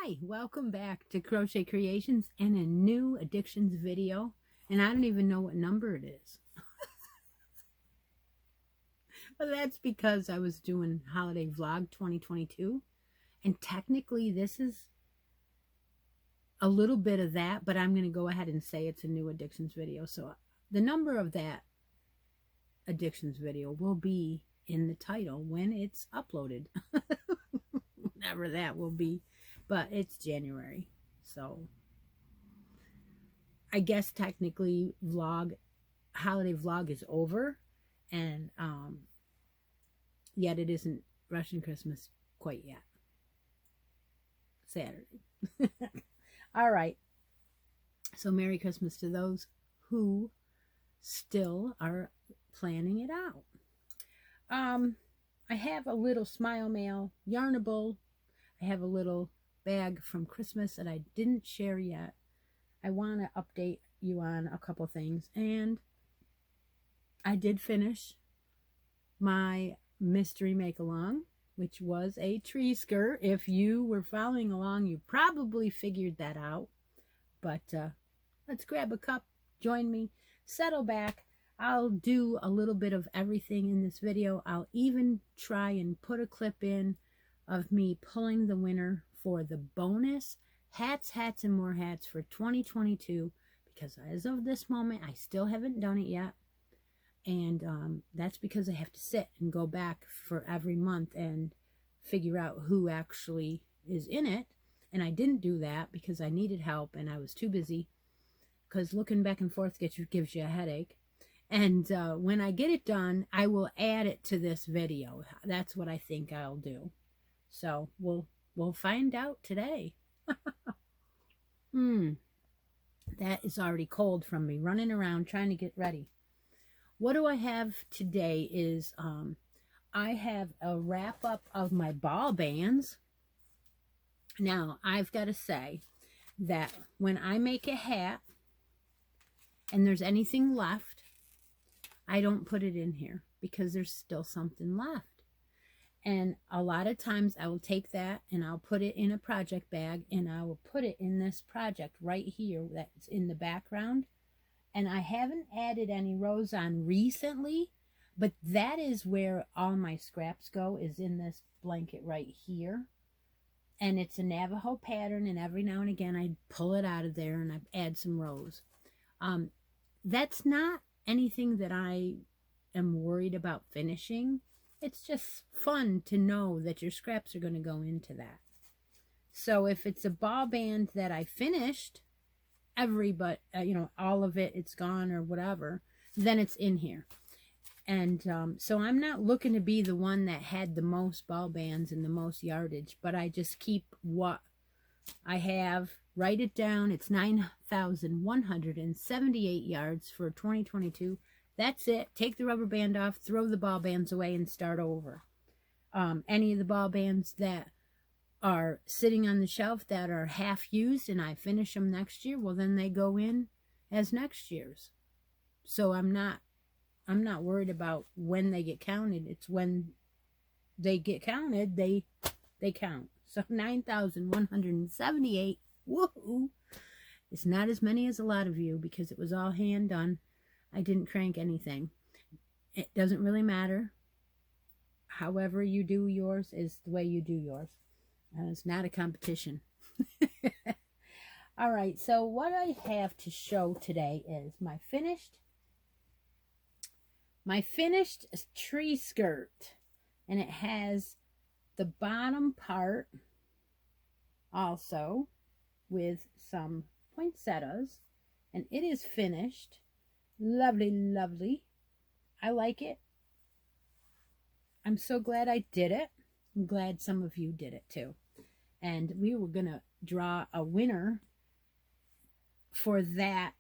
Hi, welcome back to Crochet Creations and a new Addictions video. And I don't even know what number it is. But that's because I was doing Holiday Vlog 2022. And technically this is a little bit of that, but I'm going to go ahead and say it's a new Addictions video. So the number of that Addictions video will be in the title when it's uploaded. Whatever that will be. But it's January, so I guess technically holiday vlog is over, and yet it isn't Russian Christmas quite yet. Saturday. All right. So Merry Christmas to those who still are planning it out. I have a little Smile Mail Yarnable. I have a little bag from Christmas that I didn't share yet. I want to update you on a couple things, and I did finish my mystery make along, which was a tree skirt. If you were following along, you probably figured that out, but let's grab a cup, join me, settle back. I'll do a little bit of everything in this video. I'll even try and put a clip in of me pulling the winner for the bonus hats, and more hats for 2022, because as of this moment I still haven't done it yet, and that's because I have to sit and go back for every month and figure out who actually is in it, and I didn't do that because I needed help and I was too busy, because looking back and forth gives you a headache. And when I get it done, I will add it to this video. That's what I think I'll do. So we'll find out today. That is already cold from me running around trying to get ready. What do I have today is I have a wrap up of my ball bands. Now, I've got to say that when I make a hat and there's anything left, I don't put it in here because there's still something left. And a lot of times I will take that and I'll put it in a project bag, and I will put it in this project right here that's in the background. And I haven't added any rows on recently, but that is where all my scraps go, is in this blanket right here. And it's a Navajo pattern, and every now and again I pull it out of there and I add some rows. That's not anything that I am worried about finishing. It's just fun to know that your scraps are going to go into that. So if it's a ball band that I finished, all of it, it's gone or whatever, then it's in here. And so I'm not looking to be the one that had the most ball bands and the most yardage, but I just keep what I have, write it down. It's 9,178 yards for 2022. That's it. Take the rubber band off, throw the ball bands away, and start over. Any of the ball bands that are sitting on the shelf that are half used and I finish them next year, well, then they go in as next year's. So I'm not worried about when they get counted. It's when they get counted, they count. So 9,178. Woohoo! It's not as many as a lot of you because it was all hand done. I didn't crank anything. It doesn't really matter. However you do yours is the way you do yours. And it's not a competition. All right, so what I have to show today is my finished tree skirt, and it has the bottom part also with some poinsettias, and it is finished. Lovely, lovely. I like it. I'm so glad I did it. I'm glad some of you did it too. And we were going to draw a winner for that,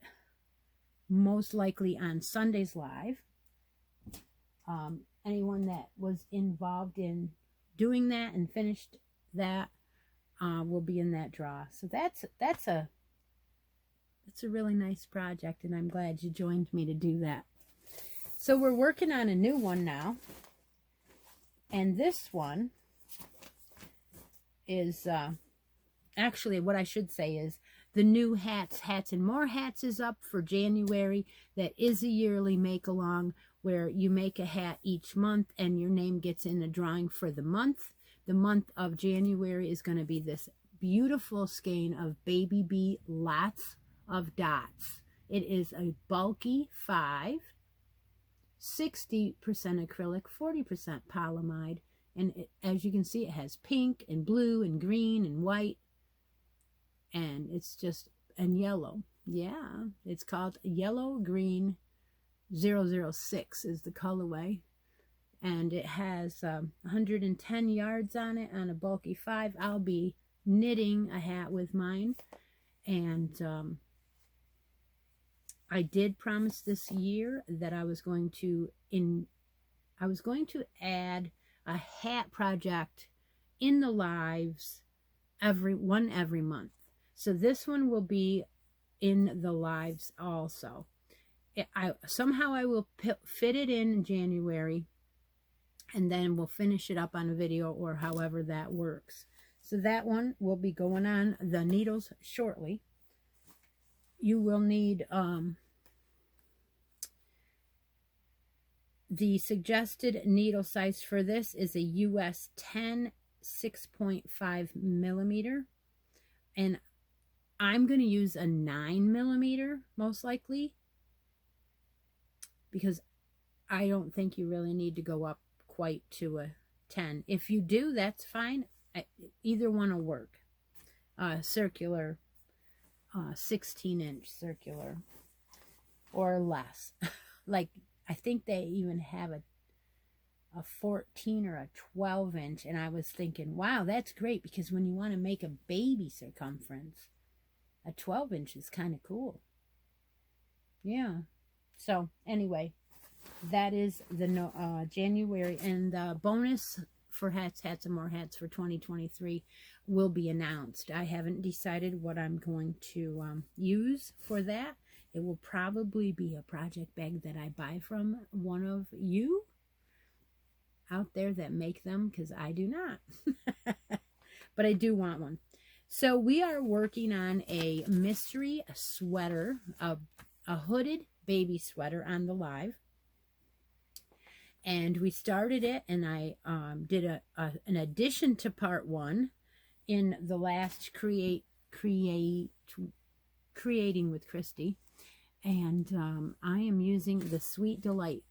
most likely on Sunday's Live. Anyone that was involved in doing that and finished that will be in that draw. So that's a really nice project, and I'm glad you joined me to do that. So we're working on a new one now, and this one is actually, what I should say is the new Hats and More Hats is up for January. That is a yearly make along where you make a hat each month and your name gets in a drawing for the month. The month of January is going to be this beautiful skein of Baby Bee Lots of Dots. It is a bulky 5, 60% acrylic, 40% polyamide. And as you can see, it has pink and blue and green and white. And it's just, and yellow. Yeah, it's called Yellow Green 006 is the colorway. And it has 110 yards on it on a bulky 5. I'll be knitting a hat with mine. And I did promise this year that I was going to add a hat project in the lives every month. So this one will be in the lives also. Somehow I will fit it in January, and then we'll finish it up on a video or however that works. So that one will be going on the needles shortly. You will need the suggested needle size for this is a US 10 6.5 millimeter, and I'm going to use a 9 millimeter most likely, because I don't think you really need to go up quite to a 10. If you do, that's fine. Either one will work. Circular, 16-inch circular or less. Like, I think they even have a 14 or a 12-inch, and I was thinking, wow, that's great, because when you want to make a baby circumference, a 12-inch is kind of cool. Yeah. So anyway, that is the January, and the bonus for Hats and More Hats for 2023 will be announced. I haven't decided what I'm going to use for that. It will probably be a project bag that I buy from one of you out there that make them, because I do not. But I do want one. So we are working on a mystery sweater, a hooded baby sweater on the live. And we started it, and I did an addition to part 1 in the last Creating with Christy. And I am using the Sweet Delight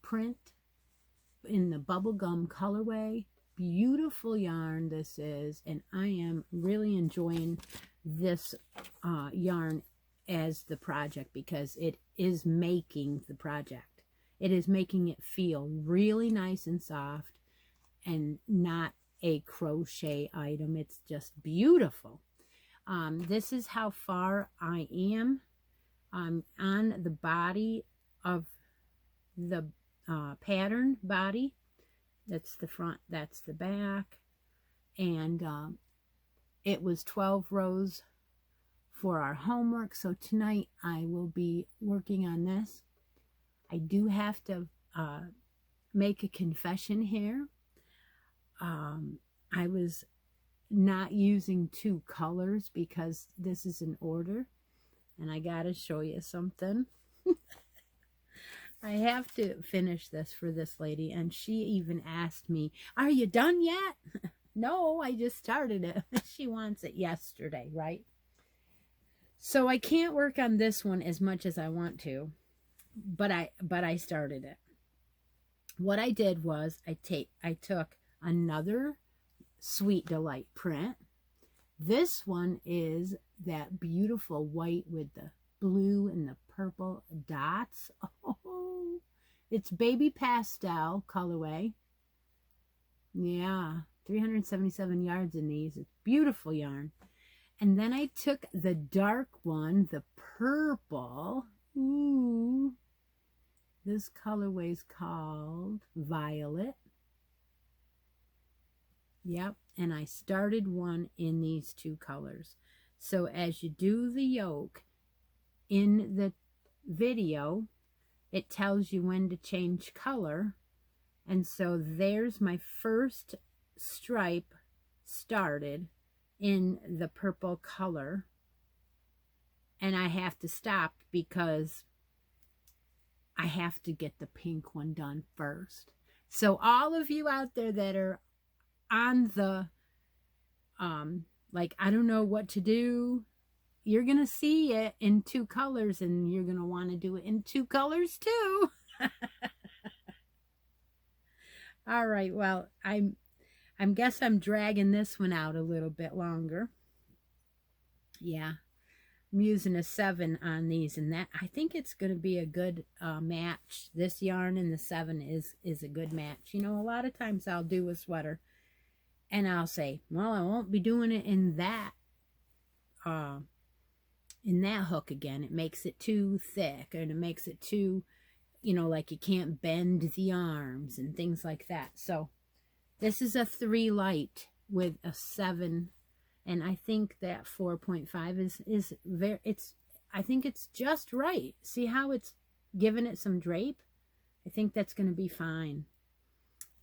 print in the bubblegum colorway. Beautiful yarn this is, and I am really enjoying this yarn as the project, because it is making the project. It is making it feel really nice and soft and not a crochet item. It's just beautiful. This is how far I am on the body of the pattern body. That's the front, that's the back. And it was 12 rows for our homework. So tonight I will be working on this. I do have to make a confession here. I was not using 2 colors because this is an order, and I gotta show you something. I have to finish this for this lady, and she even asked me, "Are you done yet?" No, I just started it. She wants it yesterday, right? So I can't work on this one as much as I want to, but I started it. What I did was I took another Sweet Delight print. This one is that beautiful white with the blue and the purple dots. Oh, it's baby pastel colorway. Yeah, 377 yards in these. It's beautiful yarn. And then I took the dark one, the purple. Ooh, this colorway is called Violet. Yep, and I started one in these two colors. So as you do the yoke in the video, it tells you when to change color. And so there's my first stripe started in the purple color. And I have to stop because I have to get the pink one done first. So all of you out there that are on the like, I don't know what to do, you're gonna see it in two colors, and you're gonna want to do it in two colors too. All right, well, I guess I'm dragging this one out a little bit longer. Yeah, I'm using a 7 on these, and that, I think it's going to be a good match. This yarn and the 7 is a good match. You know, a lot of times I'll do a sweater and I'll say, well, I won't be doing it in that hook again. It makes it too thick, and it makes it too, you know, like you can't bend the arms and things like that. So this is a 3 light with a 7, and I think that 4.5 is very, I think it's just right. See how it's giving it some drape? I think that's going to be fine.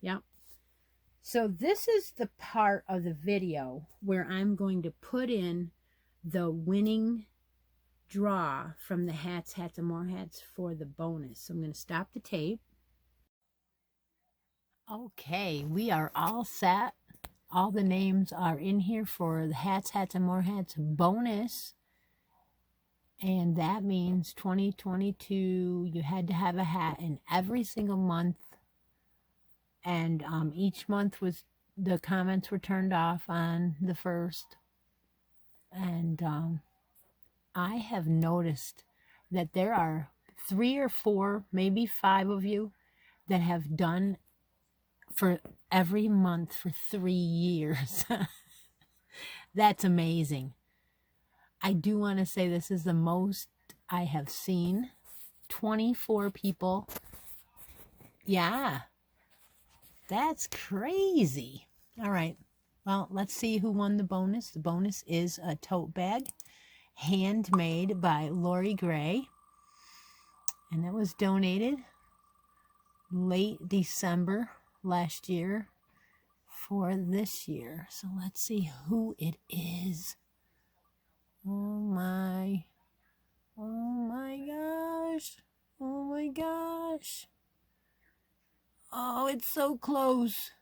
Yep. So this is the part of the video where I'm going to put in the winning draw from the Hats, and More Hats for the bonus. So I'm going to stop the tape. Okay, we are all set. All the names are in here for the Hats, and More Hats bonus. And that means 2022, you had to have a hat in every single month. And each month was, the comments were turned off on the first. And I have noticed that there are 3 or 4, maybe 5 of you that have done for every month for 3 years. That's amazing. I do want to say this is the most I have seen. 24 people. Yeah. That's crazy. All right. Well, let's see who won the bonus. The bonus is a tote bag, handmade by Lori Gray. And it was donated late December last year for this year. So let's see who it is. Oh my. Oh my gosh. Oh my gosh. Oh, it's so close.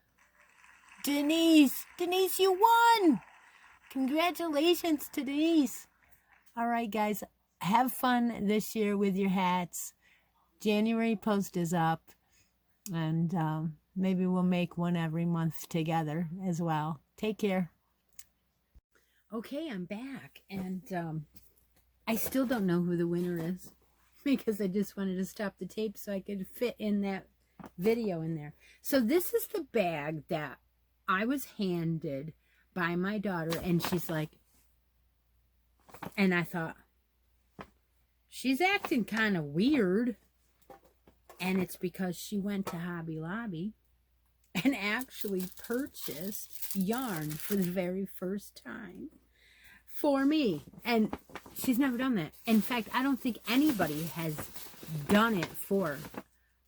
Denise, you won. Congratulations to Denise. All right, guys, have fun this year with your hats. January post is up, and maybe we'll make one every month together as well. Take care. Okay, I'm back, and I still don't know who the winner is because I just wanted to stop the tape so I could fit in that video in there. So this is the bag that I was handed by my daughter, and she's like, and I thought, she's acting kind of weird. And it's because she went to Hobby Lobby and actually purchased yarn for the very first time for me. And she's never done that. In fact, I don't think anybody has done it for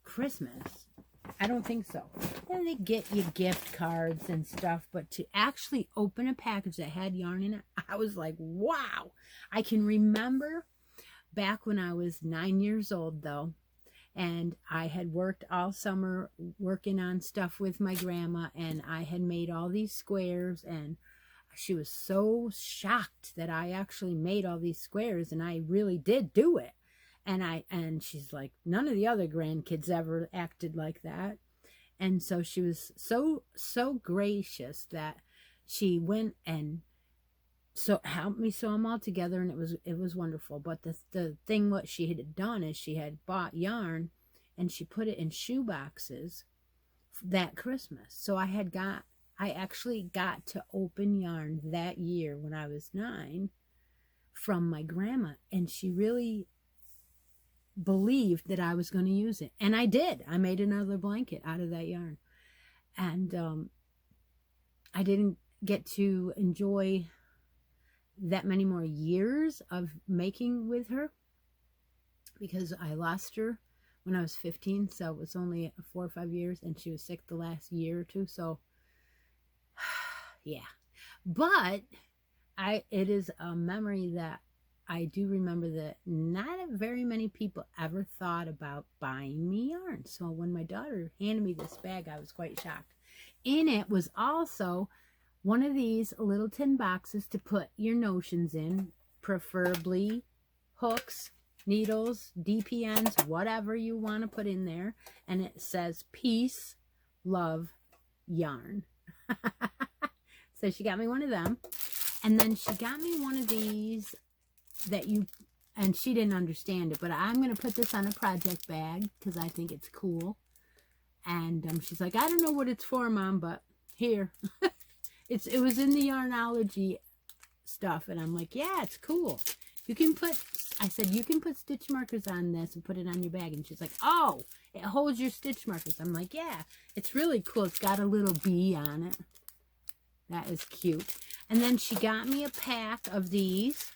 Christmas. I don't think so. And they get you gift cards and stuff, but to actually open a package that had yarn in it, I was like, wow. I can remember back when I was 9 years old, though, And I had worked all summer working on stuff with my grandma, and I had made all these squares, and she was so shocked that I actually made all these squares, and I really did do it. And she's like, none of the other grandkids ever acted like that. And so she was so gracious that she went and so helped me sew them all together, and it was wonderful. But the thing what she had done is she had bought yarn and she put it in shoe boxes that Christmas. So I actually got to open yarn that year when I was 9 from my grandma, and she really believed that I was going to use it, and I did. I made another blanket out of that yarn, and I didn't get to enjoy that many more years of making with her because I lost her when I was 15, so it was only 4 or 5 years, and she was sick the last year or two. So yeah, but it is a memory that I do remember that not very many people ever thought about buying me yarn. So when my daughter handed me this bag, I was quite shocked. In it was also one of these little tin boxes to put your notions in, preferably hooks, needles, DPNs, whatever you want to put in there. And it says peace, love, yarn. So she got me one of them. And then she got me one of these and she didn't understand it, but I'm going to put this on a project bag because I think it's cool. And she's like, I don't know what it's for, Mom, but here. It was in the Yarnology stuff, and I'm like, yeah, it's cool. I said, you can put stitch markers on this and put it on your bag. And she's like, oh, it holds your stitch markers. I'm like, yeah, it's really cool. It's got a little bee on it. That is cute. And then she got me a pack of these.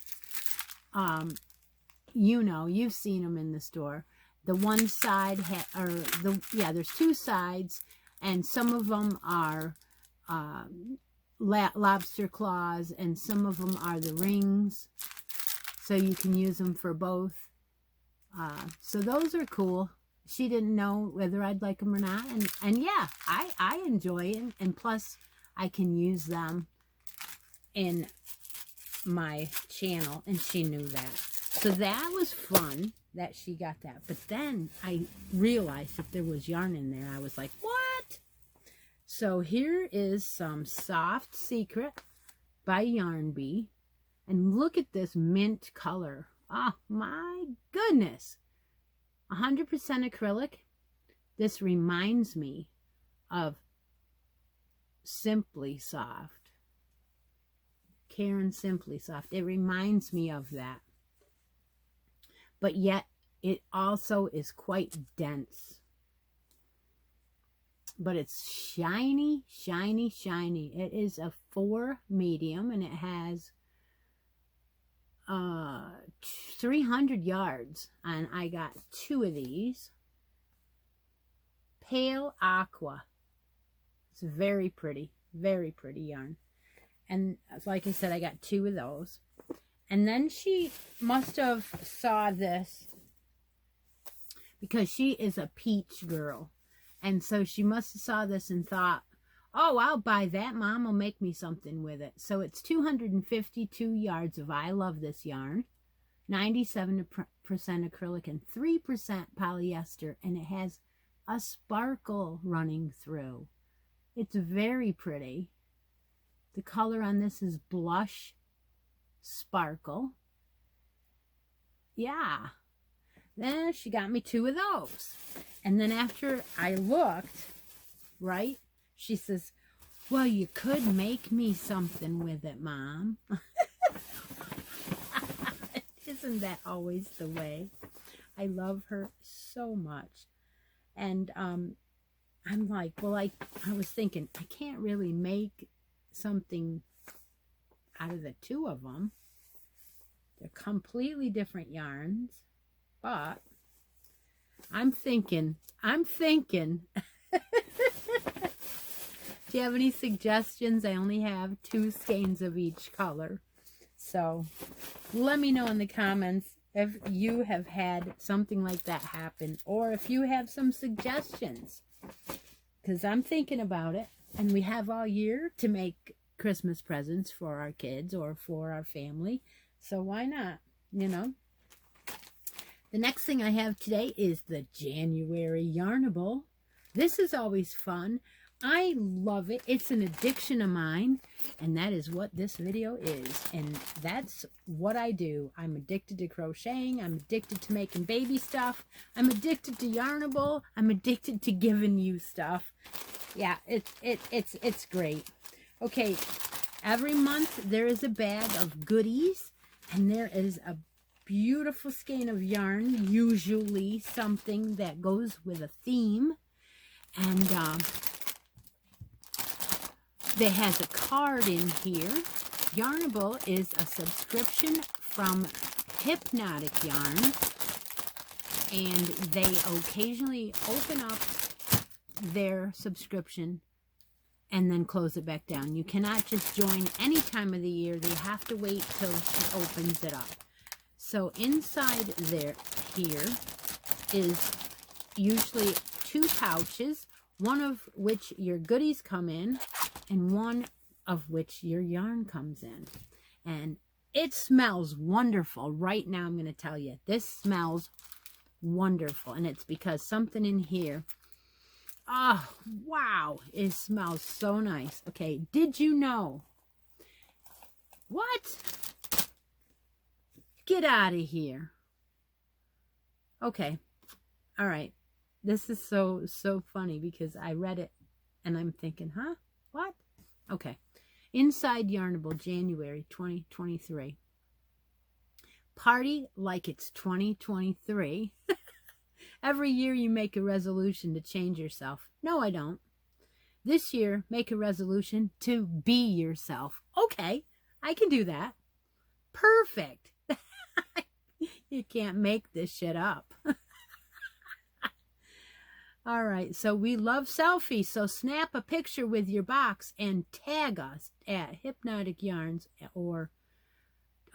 You've seen them in the store. The one side there's 2 sides, and some of them are lobster claws, and some of them are the rings, so you can use them for both. So those are cool. She didn't know whether I'd like them or not, and yeah, I enjoy it, and plus I can use them in my channel, and she knew that. So that was fun that she got that. But then I realized if there was yarn in there, I was like, what? So here is some Soft Secret by Yarn Bee. And look at this mint color. Oh my goodness. 100% acrylic. This reminds me of Simply Soft. Caron Simply Soft. It reminds me of that. But yet it also is quite dense. But it's shiny, shiny, shiny. It is a 4 medium, and it has 300 yards. And I got 2 of these. Pale Aqua. It's very pretty yarn. And like I said, I got 2 of those. And then she must have saw this because she is a peach girl. And so she must have saw this and thought, oh, I'll buy that. Mom will make me something with it. So it's 252 yards of I Love This yarn, 97% acrylic and 3% polyester. And it has a sparkle running through. It's very pretty. The color on this is Blush Sparkle. Yeah. Then she got me 2 of those. And then after I looked, right, she says, well, you could make me something with it, Mom. Isn't that always the way? I love her so much. And I'm like, well, I was thinking, I can't really make something out of the 2 of them. They're completely different yarns, but I'm thinking, do you have any suggestions? I only have 2 skeins of each color. So let me know in the comments if you have had something like that happen, or if you have some suggestions, because I'm thinking about it, and we have all year to make Christmas presents for our kids or for our family, so why not, you know? The next thing I have today is the January Yarnable. This is always fun. I love it. It's an addiction of mine, and that is what this video is, and that's what I do. I'm addicted to crocheting. I'm addicted to making baby stuff. I'm addicted to Yarnable. I'm addicted to giving you stuff. Yeah, it's great. Okay, every month there is a bag of goodies, and there is a beautiful skein of yarn, usually something that goes with a theme, and there has a card in here. Yarnable is a subscription from Hypnotic Yarns, and they occasionally open up their subscription and then close it back down. You cannot just join any time of the year. They have to wait till she opens it up. So inside here is usually 2 pouches, one of which your goodies come in, and one of which your yarn comes in. And it smells wonderful. Right now, I'm going to tell you, this smells wonderful. And it's because something in here, oh, wow, it smells so nice. Okay, did you know? What? Get out of here. Okay, all right. This is so funny because I read it and I'm thinking, huh? What? Okay. Inside Yarnable, January 2023. Party like it's 2023. Every year you make a resolution to change yourself. No, I don't. This year, make a resolution to be yourself. Okay, I can do that. Perfect. You can't make this shit up. All right, so we love selfies, so snap a picture with your box and tag us at Hypnotic Yarns or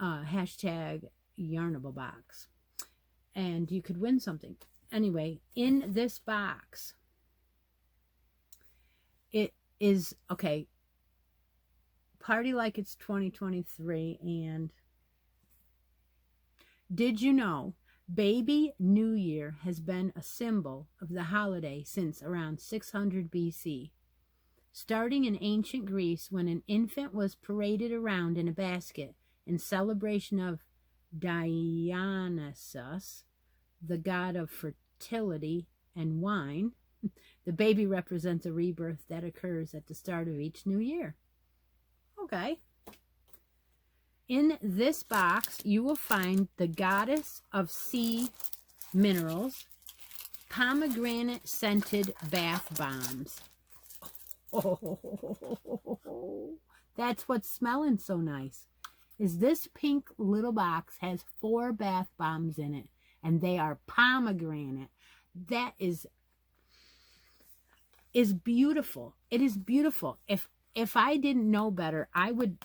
hashtag YarnableBox, and you could win something. Anyway, in this box, it is, okay, party like it's 2023, and did you know Baby New Year has been a symbol of the holiday since around 600 BC. Starting in ancient Greece, when an infant was paraded around in a basket in celebration of Dionysus, the god of fertility and wine, the baby represents a rebirth that occurs at the start of each new year. Okay. In this box, you will find the Goddess of Sea Minerals, pomegranate scented bath bombs. Oh, that's what's smelling so nice. Is this pink little box has 4 bath bombs in it, and they are pomegranate. That is beautiful. It is beautiful. If I didn't know better, I would.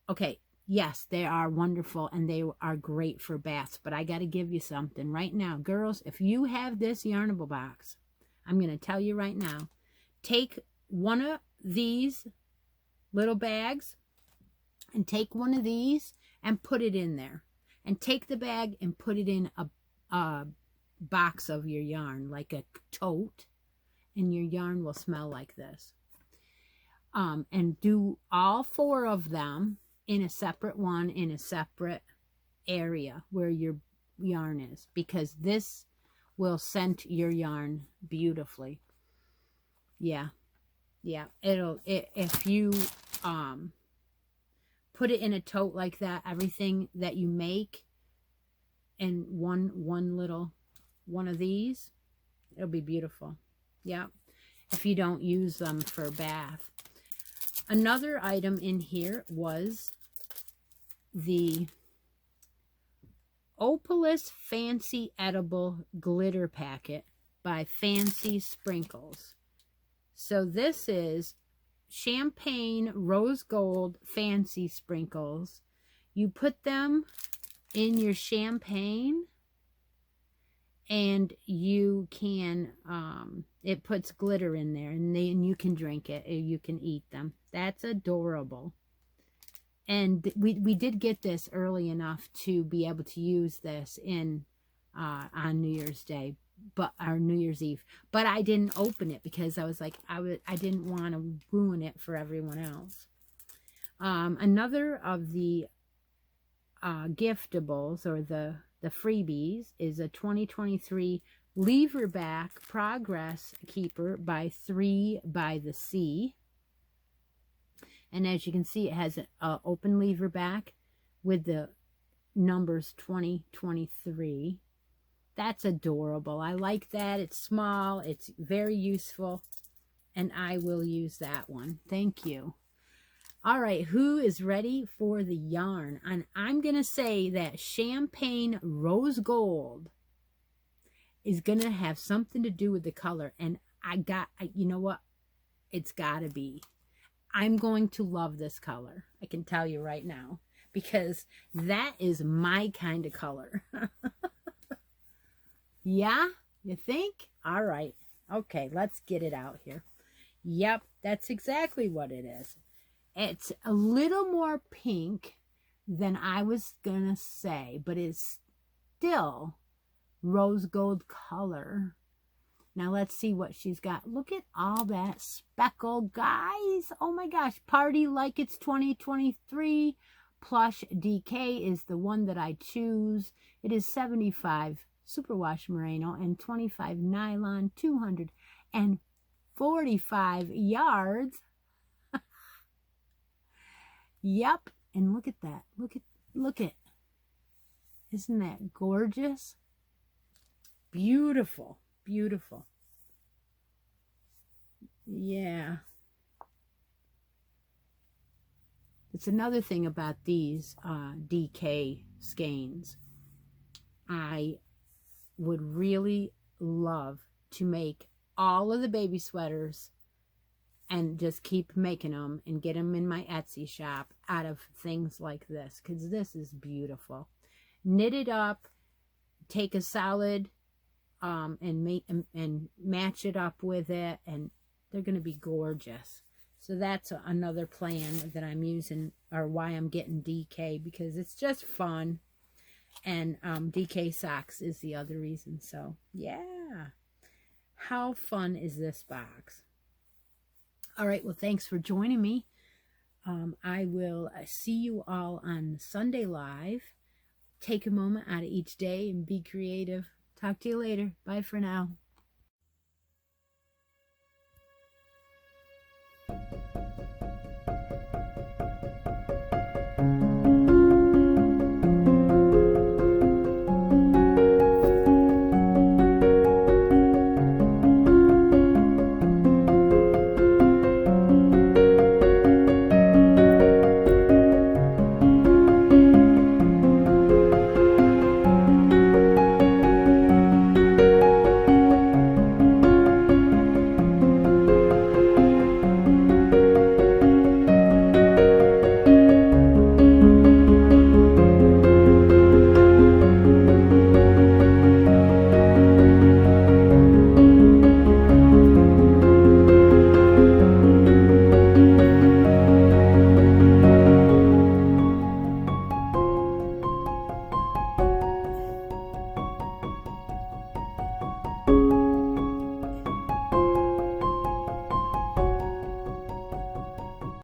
Okay, yes, they are wonderful and they are great for baths, but I got to give you something right now. Girls, if you have this Yarnable box, I'm going to tell you right now, take one of these little bags and take one of these and put it in there. And take the bag and put it in a box of your yarn, like a tote, and your yarn will smell like this. And do all 4 of them in a separate one, in a separate area where your yarn is, because this will scent your yarn beautifully. Yeah, if you put it in a tote like that, everything that you make in one little one of these, it'll be beautiful. Yeah, if you don't use them for bath. Another item in here was the Opolis Fancy Edible Glitter Packet by Fancy Sprinkles. So this is champagne rose gold fancy sprinkles. You put them in your champagne, and you can, it puts glitter in there, and then you can drink it, or you can eat them. That's adorable. And we did get this early enough to be able to use this in on New Year's Day, but our New Year's Eve. But I didn't open it because I was like, I didn't want to ruin it for everyone else. Another of the giftables, or the freebies, is a 2023 Leverback Progress Keeper by 3 by the Sea. And as you can see, it has an open lever back with the numbers 2023. That's adorable. I like that. It's small. It's very useful. And I will use that one. Thank you. All right. Who is ready for the yarn? And I'm going to say that Champagne Rose Gold is going to have something to do with the color. And you know what? It's got to be. I'm going to love this color. I can tell you right now, because that is my kind of color. Yeah, you think? All right. Okay, let's get it out here. Yep, that's exactly what it is. It's a little more pink than I was going to say, but it's still rose gold color. Now let's see what she's got. Look at all that speckle, guys. Oh my gosh. Party Like It's 2023 Plush DK is the one that I choose. It is 75 superwash merino and 25 nylon, 245 yards. Yep. And look at that. Look at. Isn't that gorgeous? Beautiful. Beautiful. Yeah. It's another thing about these DK skeins. I would really love to make all of the baby sweaters and just keep making them and get them in my Etsy shop out of things like this, because this is beautiful. Knit it up, take a solid and match it up with it, and they're going to be gorgeous. So that's another plan that I'm using, or why I'm getting DK, because it's just fun. And DK socks is the other reason. So yeah, how fun is this box? All right, well, thanks for joining me. I will see you all on Sunday Live. Take a moment out of each day and be creative. Talk to you later. Bye for now.